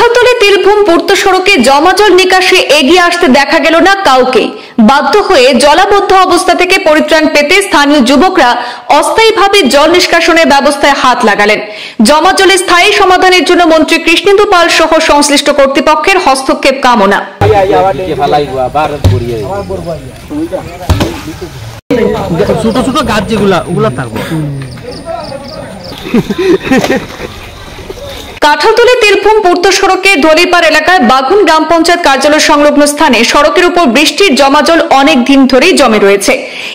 কাঁঠালতলী তিলভূম পূর্ত সড়কে জমা জল নিকাশে এগিয়ে আসতে দেখা গেল না কাউকে। বাধ্য হয়ে জলাবদ্ধ অবস্থা থেকে পরিত্রাণ পেতে স্থানীয় যুবকরা অস্থায়ীভাবে জল নিষ্কাশনের ব্যবস্থায় হাত লাগালেন। জমা জলের স্থায়ী সমাধানের জন্য মন্ত্রী কৃষ্ণেন্দু পাল সহ সংশ্লিষ্ট কর্তৃপক্ষের হস্তক্ষেপ কামনা। ছোট ছোট গাছ যেগুলা ওগুলা থাকবে। কাঁঠালতলী তিলভূম পূর্ত সড়কের ধলিপাড় এলাকায় বাঘুন গ্রাম পঞ্চায়েত কার্যালয় সংলগ্ন স্থানে সড়কের উপর বৃষ্টির জমা জল অনেক দিন ধরেই জমে রয়েছে।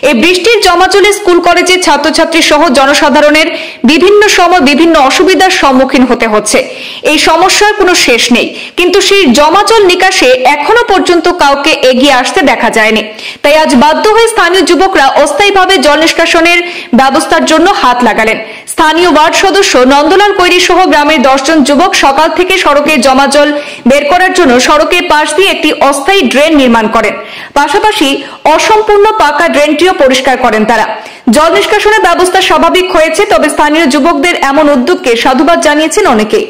এই বৃষ্টির জমা জলে স্কুল কলেজের ছাত্রছাত্রী সহ জনসাধারণের বিভিন্ন সময় বিভিন্ন অসুবিধার সম্মুখীন হতে হচ্ছে। এই সমস্যার কোনো শেষ নেই, কিন্তু সেই জমা জল নিকাশে এখনো পর্যন্ত কাউকে এগিয়ে আসতে দেখা যায়নি। তাই আজ বাধ্য হয়ে স্থানীয় যুবকরা অস্থায়ীভাবে জল নিষ্কাশনের ব্যবস্থার জন্য হাত লাগালেন। স্থানীয় ওয়ার্ড সদস্য নন্দলাল কৈরি সহ গ্রামের 10 জন যুবক সকাল থেকে সড়কে জমা জল বের করার জন্য সড়কের পাশ দিয়ে একটি অস্থায়ী ড্রেন নির্মাণ করেন। পাশাপাশি অসম্পূর্ণ পাকা ড্রেনটিও পরিষ্কার করেন তারা। জল নিষ্কাশনের ব্যবস্থা স্বাভাবিক হয়েছে, তবে স্থানীয় যুবকদের এমন উদ্যোগকে সাধুবাদ জানিয়েছেন অনেকে।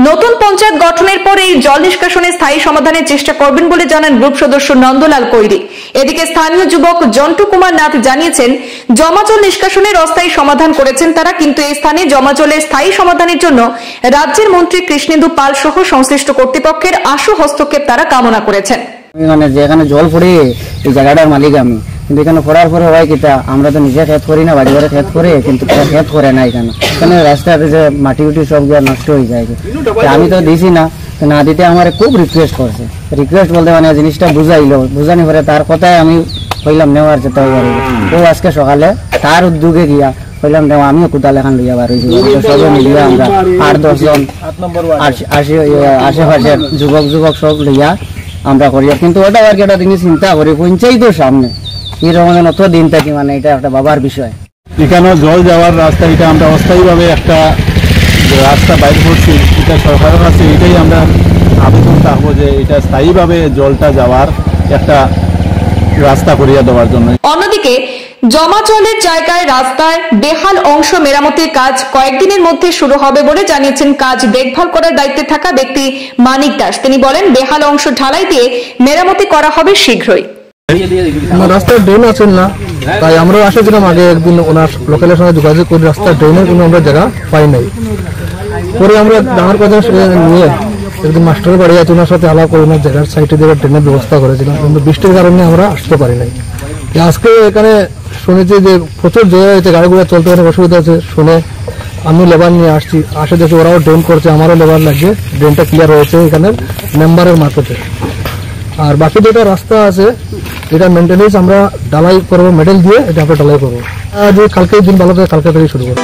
নতুন পঞ্চায়েত গঠনের পর এই জল নিষ্কাশনের স্থায়ী সমাধানের চেষ্টা করবেন বলে জানান গ্রুপ সদস্য নন্দলাল কৈরি। এদিকে স্থানীয় যুবক জন্টু কুমার নাথ জানিয়েছেন, জমা জল নিষ্কাশনের অস্থায়ী সমাধান করেছেন তারা, কিন্তু এই স্থানে জমা জলের স্থায়ী সমাধানের জন্য রাজ্যের মন্ত্রী কৃষ্ণেন্দু পাল সহ সংশ্লিষ্ট কর্তৃপক্ষের আশু হস্তক্ষেপ তারা কামনা করেছেন। যেখানে জল পড়ে এই জায়গাটার মালিক আমি, কিন্তু এখানে পড়ার পরে হয় কিটা আমরা তো নিজে খেত করি না, বাড়ি ঘরে খেত করে, কিন্তু খেত করে না এখানে রাস্তাতে যে মাটি উটি সব গিয়ে নষ্ট হয়ে যায়। আমি তো দিছি না, না দিতে আমার খুব রিকোয়েস্ট করছে। রিকোয়েস্ট বলতে মানে জিনিসটা বুঝাইলো, বুঝানি পরে তার কথায় আমি হইলাম নেওয়ার যেতে পারি। ও আজকে সকালে তার উদ্যোগে গিয়া হইলাম নেওয়া, আমিও কোদাল এখান লইয়া বার হয়েছি। সবে মিলিয়ে আমরা 8-10 জন আশেপাশের যুবক সব লইয়া আমরা করি। কিন্তু ওটা আর কি একটা জিনিস চিন্তা করি, পঞ্চায়েতের সামনে এরকম অত দিন থাকি, মানে এটা একটা বাবার বিষয়। এখানে জল যাওয়ার রাস্তা, এটা আমরা অস্থায়ীভাবে একটা রাস্তা বাইর করছি, এটা সরকারের কাছে এটাই আমরা আবেদন থাকবো যে এটা স্থায়ীভাবে জলটা যাওয়ার একটা রাস্তা করিয়া দেওয়ার জন্য। অন্যদিকে জমা জলের জায়গায় রাস্তায় বেহাল অংশ মেরামতির কাজ কয়েকদিনের মধ্যে শুরু হবে বলে জানিয়েছেন কাজ দেখভাল করার দায়িত্বে থাকা ব্যক্তি মানিক দাস। তিনি বলেন, বেহাল অংশ ঢালাই দিয়ে মেরামতি করা হবে শীঘ্রই। রাস্তার ড্রেন আছেন না, তাই আমরা আসেছিলাম আগে একদিন ওনার লোকালের সঙ্গে যোগাযোগ করে, রাস্তার ড্রেনের কোনো আমরা জায়গা পাই নাই। পরে আমরা ডাঙর কথা নিয়ে একদিন মাস্টারের বাড়ি আছে, ওনার সাথে আলাপ করে ওনার জায়গার সাইডে দিয়ে ড্রেনের ব্যবস্থা করেছিলাম, কিন্তু বৃষ্টির কারণে আমরা আসতে পারি নাই। আজকে এখানে শুনেছি যে প্রচুর জায়গা হয়েছে, গাড়ি ঘোড়া চলতে অনেক অসুবিধা আছে শুনে আমি লেবার নিয়ে আসে দেখি ওরাও ড্রেন করছে, আমারও লেবার লাগছে। ড্রেনটা ক্লিয়ার হয়েছে এখানে মেম্বারের মার্কেটে। আর বাকি যেটা রাস্তা আছে এটা মেনটেন্যান্স আমরা ঢালাই করবো, মেডেল দিয়ে এটা আমরা ঢালাই করবো। কালকে দিন ভালো থাকে, কালকে থেকে শুরু করবো।